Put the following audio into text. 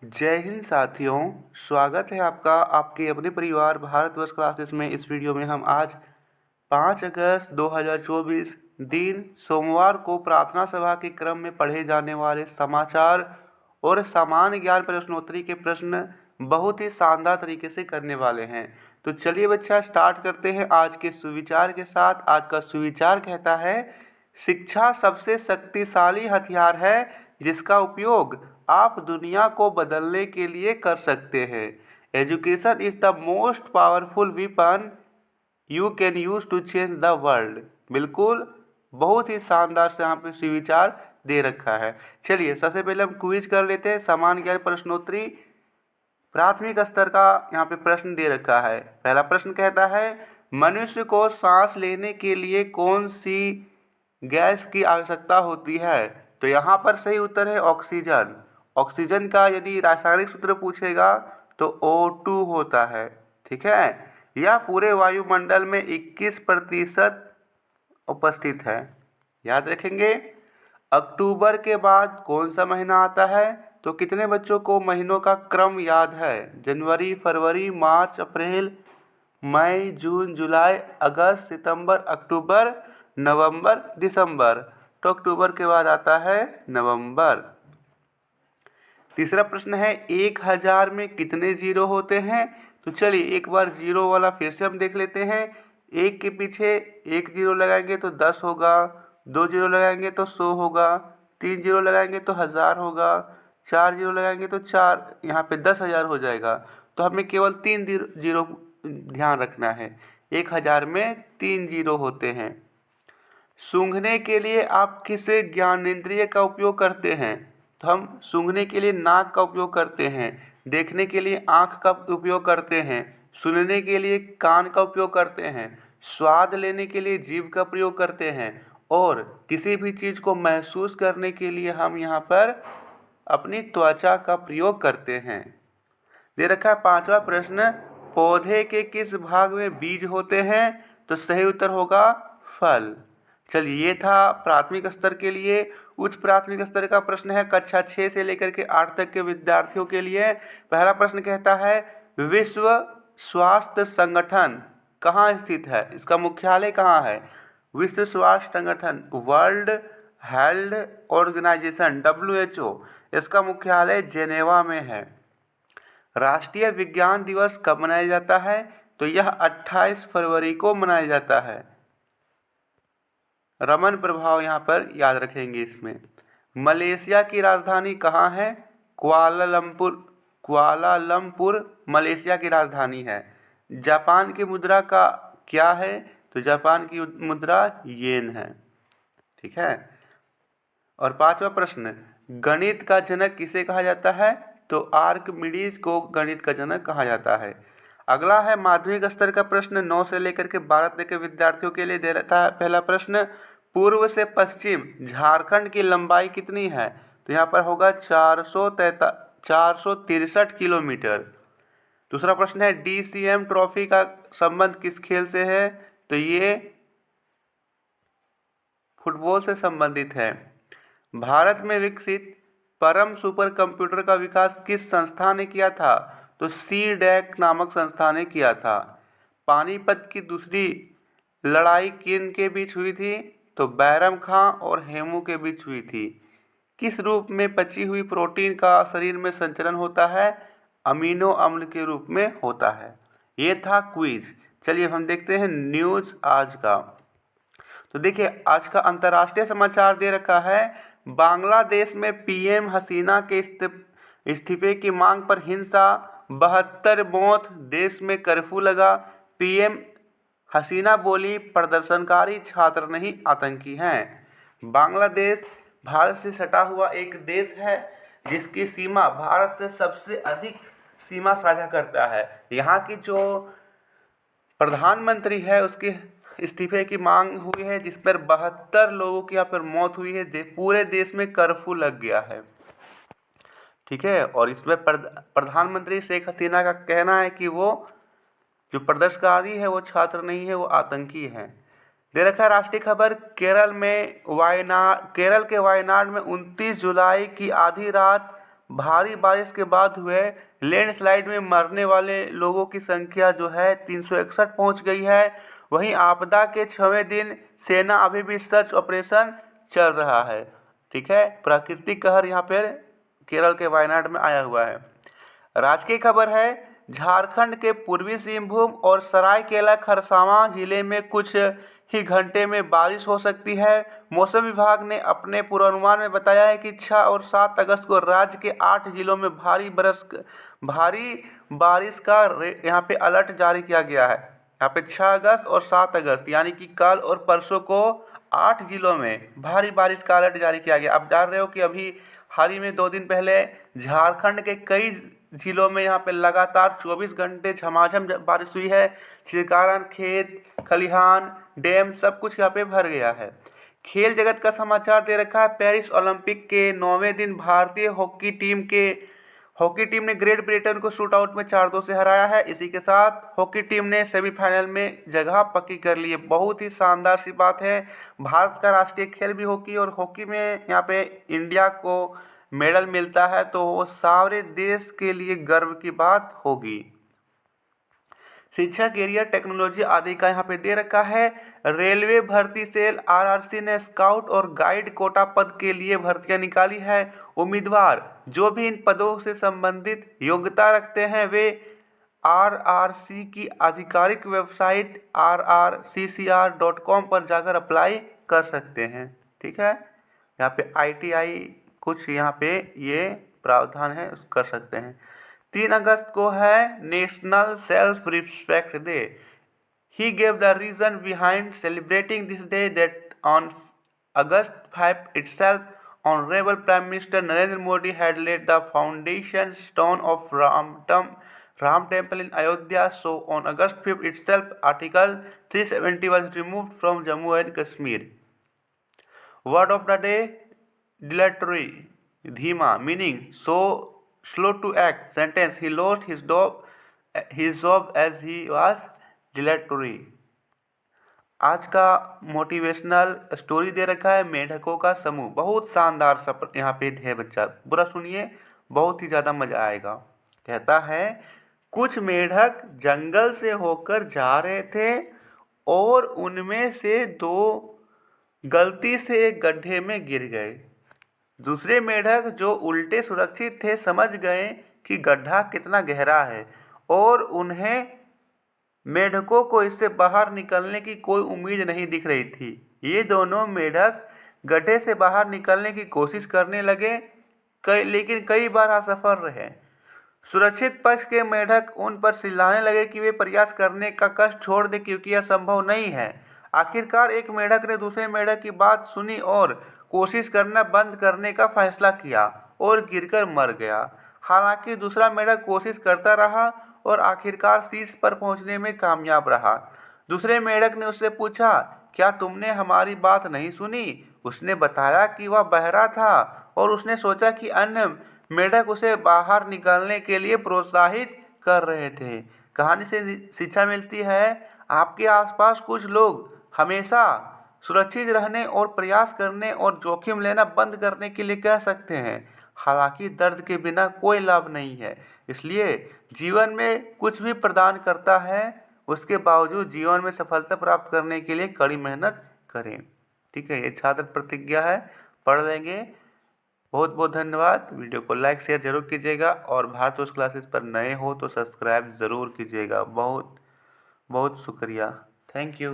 जय हिंद साथियों। स्वागत है आपका आपके अपने परिवार भारतवर्ष क्लासेस में। इस वीडियो में हम आज 5 अगस्त 2024 दिन सोमवार को प्रार्थना सभा के क्रम में पढ़े जाने वाले समाचार और सामान्य ज्ञान प्रश्नोत्तरी के प्रश्न बहुत ही शानदार तरीके से करने वाले हैं। तो चलिए बच्चा स्टार्ट करते हैं आज के सुविचार के साथ। आज का सुविचार कहता है, शिक्षा सबसे शक्तिशाली हथियार है जिसका उपयोग आप दुनिया को बदलने के लिए कर सकते हैं। Education is the most powerful weapon you can use to change the world. बिल्कुल, बहुत ही शानदार से यहाँ पे सुविचार दे रखा है। चलिए सबसे पहले हम क्विज कर लेते हैं। सामान्य ज्ञान प्रश्नोत्तरी प्राथमिक स्तर का यहाँ पे प्रश्न दे रखा है। पहला प्रश्न कहता है, मनुष्य को सांस लेने के लिए कौन सी गैस की आवश्यकता होती है? तो यहाँ पर सही उत्तर है ऑक्सीजन। ऑक्सीजन का यदि रासायनिक सूत्र पूछेगा तो O2 होता है। ठीक है, यह पूरे वायुमंडल में 21% उपस्थित है। याद रखेंगे। अक्टूबर के बाद कौन सा महीना आता है? तो कितने बच्चों को महीनों का क्रम याद है? जनवरी, फरवरी, मार्च, अप्रैल, मई, जून, जुलाई, अगस्त, सितंबर, अक्टूबर, नवंबर, दिसंबर। तो अक्टूबर के बाद आता है नवंबर। तीसरा प्रश्न है, 1000 में कितने जीरो होते हैं? तो चलिए एक बार जीरो वाला फिर से हम देख लेते हैं। एक के पीछे एक जीरो लगाएंगे तो 10 होगा, 2 जीरो लगाएंगे तो 100 होगा, 3 जीरो लगाएंगे तो 1000 होगा, 4 जीरो लगाएंगे तो 4 यहाँ पे 10,000 हो जाएगा। तो हमें केवल 3 जीरो ध्यान रखना है। 1000 में 3 जीरो होते हैं। सूंघने के लिए आप किस ज्ञानेंद्रिय का उपयोग करते हैं? तो हम सूंघने के लिए नाक का उपयोग करते हैं, देखने के लिए आँख का उपयोग करते हैं, सुनने के लिए कान का उपयोग करते हैं, स्वाद लेने के लिए जीभ का प्रयोग करते हैं और किसी भी चीज़ को महसूस करने के लिए हम यहाँ पर अपनी त्वचा का प्रयोग करते हैं। दे रखा है पांचवा प्रश्न, पौधे के किस भाग में बीज होते हैं? तो सही उत्तर होगा फल। चलिए ये था प्राथमिक स्तर के लिए। उच्च प्राथमिक स्तर का प्रश्न है कक्षा 6 से लेकर के 8 तक के विद्यार्थियों के लिए। पहला प्रश्न कहता है, विश्व स्वास्थ्य संगठन कहाँ स्थित है? इसका मुख्यालय कहाँ है? विश्व स्वास्थ्य संगठन, वर्ल्ड हेल्थ ऑर्गेनाइजेशन, WHO, इसका मुख्यालय जेनेवा में है। राष्ट्रीय विज्ञान दिवस कब मनाया जाता है? तो यह 28 फरवरी को मनाया जाता है। रमन प्रभाव यहाँ पर याद रखेंगे इसमें। मलेशिया की राजधानी कहाँ है? कुआलालंपुर। कुआलालंपुर मलेशिया की राजधानी है। जापान की मुद्रा का क्या है? तो जापान की मुद्रा येन है। ठीक है। और पांचवा प्रश्न, गणित का जनक किसे कहा जाता है? तो आर्किमिडीज को गणित का जनक कहा जाता है। अगला है माध्यमिक स्तर का प्रश्न, 9 से लेकर के 12 तक के विद्यार्थियों के लिए दे रहा है। पहला प्रश्न, पूर्व से पश्चिम झारखंड की लंबाई कितनी है? तो यहाँ पर होगा 463 किलोमीटर। दूसरा प्रश्न है, DCM ट्रॉफी का संबंध किस खेल से है? तो ये फुटबॉल से संबंधित है। भारत में विकसित परम सुपर कंप्यूटर का विकास किस संस्था ने किया था? तो CDEC नामक संस्था ने किया था। पानीपत की दूसरी लड़ाई किन के बीच हुई थी? तो बैरम खां और हेमू के बीच हुई थी। किस रूप में पची हुई प्रोटीन का शरीर में संचरण होता है? अमीनो अम्ल के रूप में होता है। ये था क्विज। चलिए हम देखते हैं न्यूज़ आज का। तो देखिए आज का अंतर्राष्ट्रीय समाचार दे रखा है, बांग्लादेश में PM हसीना के इस्तीफे की मांग पर हिंसा, 72 मौत, देश में कर्फ्यू लगा। PM हसीना बोली, प्रदर्शनकारी छात्र नहीं आतंकी हैं। बांग्लादेश भारत से सटा हुआ एक देश है जिसकी सीमा भारत से सबसे अधिक सीमा साझा करता है। यहाँ की जो प्रधानमंत्री है उसके इस्तीफे की मांग हुई है, जिस पर 72 लोगों की यहाँ पर मौत हुई है। पूरे देश में कर्फ्यू लग गया है। ठीक है। और इसमें प्रधानमंत्री शेख हसीना का कहना है कि वो जो प्रदर्शनकारी है वो छात्र नहीं है, वो आतंकी है। दे रखा है राष्ट्रीय खबर, केरल के वायनाड में 29 जुलाई की आधी रात भारी बारिश के बाद हुए लैंडस्लाइड में मरने वाले लोगों की संख्या जो है 361 पहुंच गई है। वहीं आपदा के 6वें दिन सेना अभी भी सर्च ऑपरेशन चल रहा है। ठीक है, प्राकृतिक कहर यहाँ पर केरल के वायनाड में आया हुआ है। राजकीय खबर है, झारखंड के पूर्वी सिंहभूम और सरायकेला खरसावां जिले में कुछ ही घंटे में बारिश हो सकती है। मौसम विभाग ने अपने पूर्वानुमान में बताया है कि 6 और 7 अगस्त को राज्य के 8 जिलों में भारी बारिश का यहाँ पे अलर्ट जारी किया गया है। यहाँ पे 6 अगस्त और 7 अगस्त यानी कि कल और परसों को 8 जिलों में भारी बारिश का अलर्ट जारी किया गया। आप जान रहे हो कि अभी हाल ही में 2 दिन पहले झारखंड के कई जिलों में यहाँ पे लगातार 24 घंटे झमाझम बारिश हुई है, जिसके कारण खेत खलिहान डैम सब कुछ यहाँ पे भर गया है। खेल जगत का समाचार दे रखा है, पेरिस ओलंपिक के 9वें दिन भारतीय हॉकी टीम ने ग्रेट ब्रिटेन को शूट आउट में 4-2 से हराया है। इसी के साथ हॉकी टीम ने सेमीफाइनल में जगह पक्की कर ली है। बहुत ही शानदार सी बात है। भारत का राष्ट्रीय खेल भी हॉकी, और हॉकी में यहाँ पे इंडिया को मेडल मिलता है तो वो सारे देश के लिए गर्व की बात होगी। शिक्षा, कैरियर, टेक्नोलॉजी आदि का यहाँ पे दे रखा है। रेलवे भर्ती सेल आरआरसी ने स्काउट और गाइड कोटा पद के लिए भर्तियां निकाली है। उम्मीदवार जो भी इन पदों से संबंधित योग्यता रखते हैं वे आरआरसी की आधिकारिक वेबसाइट rrccr.com पर जाकर अप्लाई कर सकते हैं। ठीक है, यहाँ पे ITI कुछ यहाँ पे ये प्रावधान है, उस कर सकते हैं। 3 अगस्त को है national self respect day. He gave the reason behind celebrating this day that on August 5 itself, Honorable Prime Minister Narendra Modi had laid the foundation stone of Ram Temple in Ayodhya. So on August 5 itself, Article 370 was removed from Jammu and Kashmir. Word of the day, dilatory, धीमा, meaning so slow to act. Sentence, he lost his job as he was dilatory. आज का motivational story they रखा है, मेढकों का समूह। बहुत शानदार सा यहाँ पे है बच्चा, पूरा सुनिए, बहुत ही ज़्यादा मज़ा आएगा। कहता है, कुछ मेढक जंगल से होकर जा रहे थे और उनमें से 2 गलती से एक गड्ढे में गिर गए। दूसरे मेढक जो उल्टे सुरक्षित थे समझ गए कि गड्ढा कितना गहरा है और उन्हें मेढकों को इससे बाहर निकलने की कोई उम्मीद नहीं दिख रही थी। ये दोनों मेढक गड्ढे से बाहर निकलने की कोशिश करने लगे, लेकिन कई बार असफल रहे। सुरक्षित पक्ष के मेढक उन पर चिल्लाने लगे कि वे प्रयास करने का कष्ट छोड़ दें क्योंकि यह संभव नहीं है। आखिरकार एक मेढक ने दूसरे मेढक की बात सुनी और कोशिश करना बंद करने का फैसला किया और गिरकर मर गया। हालांकि दूसरा मेढक कोशिश करता रहा और आखिरकार शीर्ष पर पहुंचने में कामयाब रहा। दूसरे मेढक ने उससे पूछा, क्या तुमने हमारी बात नहीं सुनी? उसने बताया कि वह बहरा था और उसने सोचा कि अन्य मेढक उसे बाहर निकलने के लिए प्रोत्साहित कर रहे थे। कहानी से शिक्षा मिलती है, आपके आसपास कुछ लोग हमेशा सुरक्षित रहने और प्रयास करने और जोखिम लेना बंद करने के लिए कह सकते हैं। हालांकि दर्द के बिना कोई लाभ नहीं है, इसलिए जीवन में कुछ भी प्रदान करता है उसके बावजूद जीवन में सफलता प्राप्त करने के लिए कड़ी मेहनत करें। ठीक है, ये छात्र प्रतिज्ञा है, पढ़ लेंगे। बहुत बहुत धन्यवाद। वीडियो को लाइक शेयर जरूर कीजिएगा और भारत क्लासेस पर नए हो तो सब्सक्राइब ज़रूर कीजिएगा। बहुत बहुत शुक्रिया। Thank you.